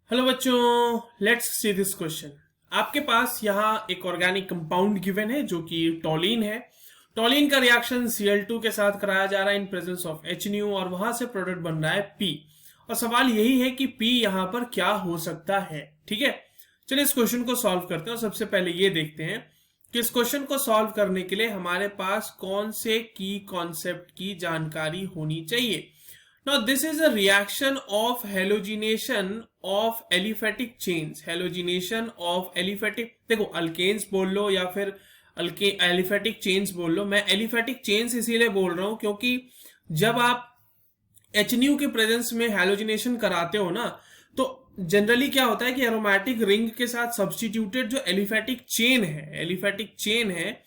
Hello बच्चों, let's see this question. आपके पास यहाँ एक ऑर्गेनिक कंपाउंड गिवन है जो कि टॉलिन है। टॉलिन का रिएक्शन Cl2 के साथ कराया जा रहा है इन प्रेजेंस ऑफ HNO और वहां से प्रोडक्ट बन रहा है P। और सवाल यही है कि P यहाँ पर क्या हो सकता है। ठीक है, चलिए इस क्वेश्चन को सॉल्व करते हैं। और सबसे पहले ये देखते हैं कि इस क्वेश्चन को सॉल्व करने के लिए हमारे पास कौन से की कॉन्सेप्ट की जानकारी होनी चाहिए। Now this is a reaction of halogenation of aliphatic chains. Halogenation of aliphatic, देखो अल्केन्स बोल लो या फिर एलिफेटिक चेन्स बोल लो। मैं एलिफेटिक चेन्स इसीलिए बोल रहा हूं क्योंकि जब आप HNO के प्रेजेंस में हैलोजिनेशन कराते हो ना, तो जनरली क्या होता है कि एरोमेटिक रिंग के साथ सब्सटीट्यूटेड जो एलिफेटिक चेन है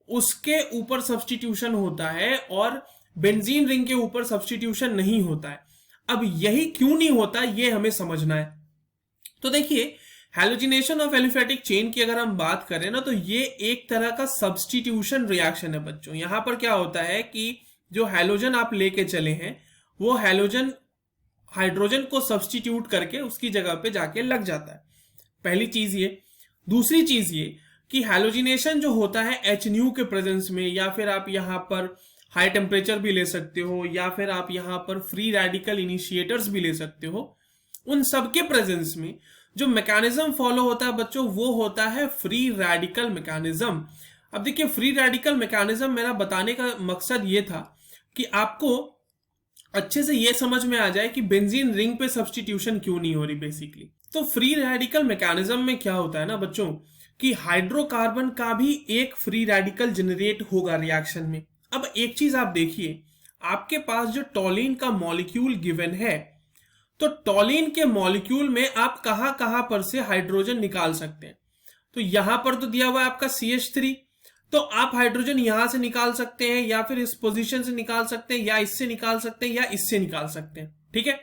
उसके ऊपर सब्सटीट्यूशन होता है और बेंजीन रिंग के ऊपर सब्सटीट्यूशन नहीं होता है। अब यही क्यों नहीं होता ये हमें समझना है। तो देखिए, हैलोजिनेशन ऑफ एलिफेटिक चेन की अगर हम बात करें ना, तो ये एक तरह का सब्सटीट्यूशन रिएक्शन है बच्चों। यहां पर क्या होता है कि जो हैलोजन आप लेके चले हैं वो हैलोजन हाइड्रोजन को सब्सटीट्यूट करके उसकी जगह पे जाके लग जाता है। पहली चीज ये। दूसरी चीज ये कि हैलोजिनेशन जो होता है HNO के प्रेजेंस में, या फिर आप यहां पर हाई टेम्परेचर भी ले सकते हो, या फिर आप यहां पर फ्री रेडिकल इनिशिएटर्स भी ले सकते हो, उन सबके प्रेजेंस में जो मैकेनिज्म फॉलो होता है बच्चों वो होता है फ्री रेडिकल मैकेनिज्म। अब देखिए, फ्री रेडिकल मैकेनिज्म मेरा बताने का मकसद ये था कि आपको अच्छे से ये समझ में आ जाए कि बेंजीन रिंग पे सब्सटीट्यूशन क्यों नहीं हो रही बेसिकली। तो फ्री रेडिकल मैकेनिज्म में क्या होता है ना बच्चों कि हाइड्रोकार्बन का भी एक फ्री रेडिकल जनरेट होगा रिएक्शन में। अब एक चीज आप देखिए, आपके पास जो टॉलिन का मॉलिक्यूल गिवन है, तो टॉलिन के मॉलिक्यूल में आप कहां कहां पर से हाइड्रोजन निकाल सकते हैं। तो यहां पर तो दिया हुआ है आपका CH3, तो आप हाइड्रोजन यहां से निकाल सकते हैं, या फिर इस पोजीशन से निकाल सकते हैं, या इससे निकाल सकते हैं, या इससे निकाल सकते हैं। ठीक है,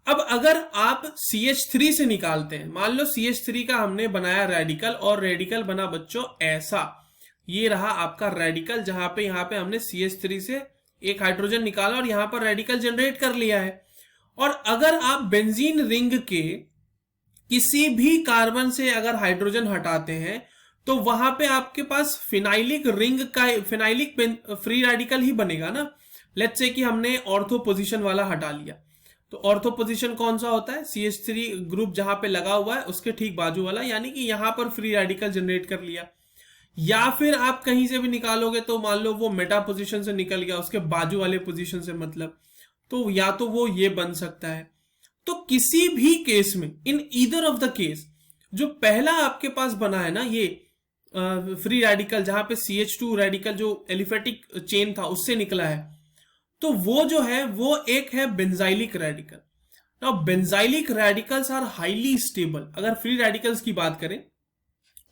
अब अगर आप CH3 से निकालते हैं, मान लो CH3 का हमने बनाया रेडिकल, और रेडिकल बना बच्चों ऐसा, ये रहा आपका रेडिकल, जहां पे यहां पे हमने CH3 से एक हाइड्रोजन निकाला और यहां पर रेडिकल जनरेट कर लिया है। और अगर आप बेंजीन रिंग के किसी भी कार्बन से अगर हाइड्रोजन हटाते हैं तो वहां पे आपके पास फिनाइलिक रिंग का फिनाइलिक फ्री रेडिकल ही बनेगा ना। लेट्स से कि हमने ऑर्थो पोजीशन वाला हटा लिया, तो ऑर्थो पोजीशन कौन सा होता है, CH3 ग्रुप जहां पे लगा हुआ है उसके ठीक बाजू वाला, यानी कि यहां पर फ्री रेडिकल जनरेट कर लिया। या फिर आप कहीं से भी निकालोगे तो मान लो वो मेटा पोजीशन से निकल गया, उसके बाजू वाले पोजीशन से, मतलब तो या तो वो ये बन सकता है। तो किसी भी केस में, in either of the case, जो पहला आपके पास बना है ना ये फ्री रेडिकल, जहां पे CH2 रेडिकल जो एलिफेटिक चेन था उससे निकला है, तो वो जो है वो एक है benzylic radical. Now benzylic radicals are highly stable. अगर फ्री रेडिकल्स की बात करें,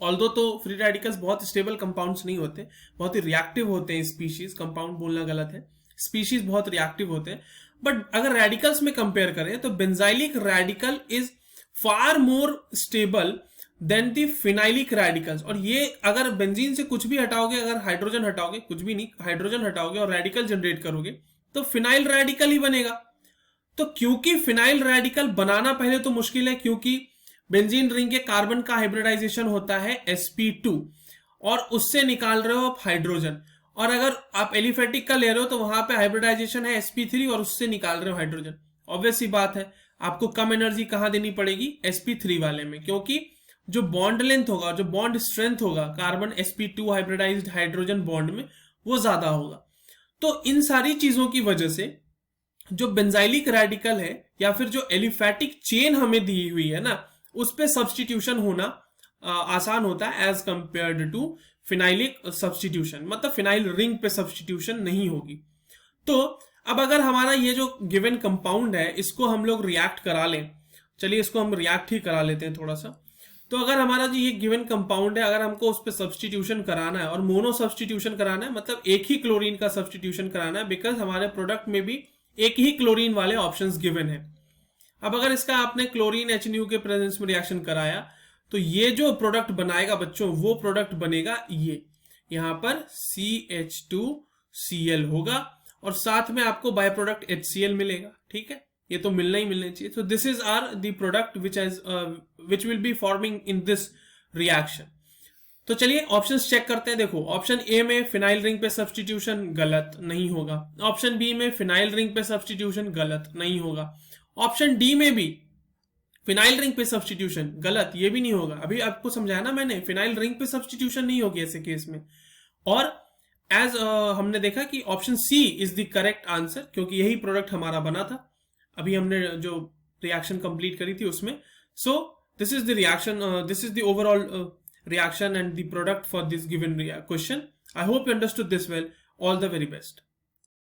ऑल्दो तो फ्री रेडिकल्स बहुत स्टेबल कंपाउंड्स नहीं होते, बहुत ही रिएक्टिव होते हैं स्पीशीज, कंपाउंड बोलना गलत है, स्पीशीज बहुत रिएक्टिव होते हैं। बट अगर रेडिकल्स में कंपेयर करें तो benzylic radical is far more stable then the phenylic radicals. और ये अगर बेंजीन से कुछ भी हटाओगे, अगर हाइड्रोजन हटाओगे, कुछ भी नहीं, हाइड्रोजन हटाओगे और रेडिकल जनरेट करोगे तो फिनाइल रेडिकल ही बनेगा। तो क्योंकि फिनाइल रेडिकल बनाना पहले तो मुश्किल है, क्योंकि बेंजीन रिंग के कार्बन का हाइब्रिडाइजेशन होता है sp2 और उससे निकाल रहे हो आप हाइड्रोजन। और अगर आप एलिफेटिक का ले रहे हो तो वहां पे हाइब्रिडाइजेशन है sp3 और उससे निकाल रहे हो हाइड्रोजन। ऑब्वियस सी बात है, आपको कम एनर्जी कहां देनी पड़ेगी, sp3 वाले में, क्योंकि जो बॉन्ड लेंथ होगा, जो बॉन्ड स्ट्रेंथ होगा carbon sp2 hybridised hydrogen bond में, वो ज्यादा होगा। तो इन सारी चीजों की वजह से जो बेंजाइलिक रेडिकल है या फिर जो एलिफेटिक चेन हमें दी हुई है ना, उस पे सब्सटीट्यूशन होना आसान होता है as compared to phenylic substitution, मतलब फिनाइल रिंग पे सब्सटीट्यूशन नहीं होगी। तो अब अगर हमारा ये जो गिवन कंपाउंड है इसको हम लोग रिएक्ट करा लें, चलिए इसको हम रिएक्ट ही करा लेते हैं थोड़ा सा। तो अगर हमारा जो ये गिवन कंपाउंड है, अगर हमको उस पर सब्सटीट्यूशन कराना है और मोनो सब्सटीट्यूशन कराना है, मतलब एक ही क्लोरीन का सब्सटीट्यूशन कराना है, बिकॉज हमारे प्रोडक्ट में भी एक ही क्लोरीन वाले ऑप्शंस गिवन है। अब अगर इसका आपने क्लोरीन HNO के प्रेजेंस में रिएक्शन कराया तो ये जो प्रोडक्ट बनाएगा बच्चों, वो प्रोडक्ट बनेगा ये, यहां पर CH2Cl होगा और साथ में आपको बाय प्रोडक्ट HCl मिलेगा। ठीक है, ये तो मिलना ही मिलना चाहिए. So this is our the product which will be forming in this reaction. तो चलिए ऑप्शंस चेक करते हैं. देखो ऑप्शन ए में फिनाइल रिंग पे सब्सटीट्यूशन गलत नहीं होगा. ऑप्शन बी में फिनाइल रिंग पे सब्सटीट्यूशन गलत नहीं होगा. ऑप्शन डी में भी फिनाइल रिंग पे सब्सटीट्यूशन गलत, ये भी नहीं होगा. अभी आपको समझाया ना मैंने, फिनाइल रिंग पे सब्सटीट्यूशन नहीं होगी ऐसे केस में. और एज हमने देखा कि option C is the correct answer, क्योंकि यही प्रोडक्ट हमारा बना था अभी हमने जो रिएक्शन कंप्लीट करी थी उसमें. So this is the reaction, this is the overall reaction and the product for this given question. I hope you understood this well. All the very best.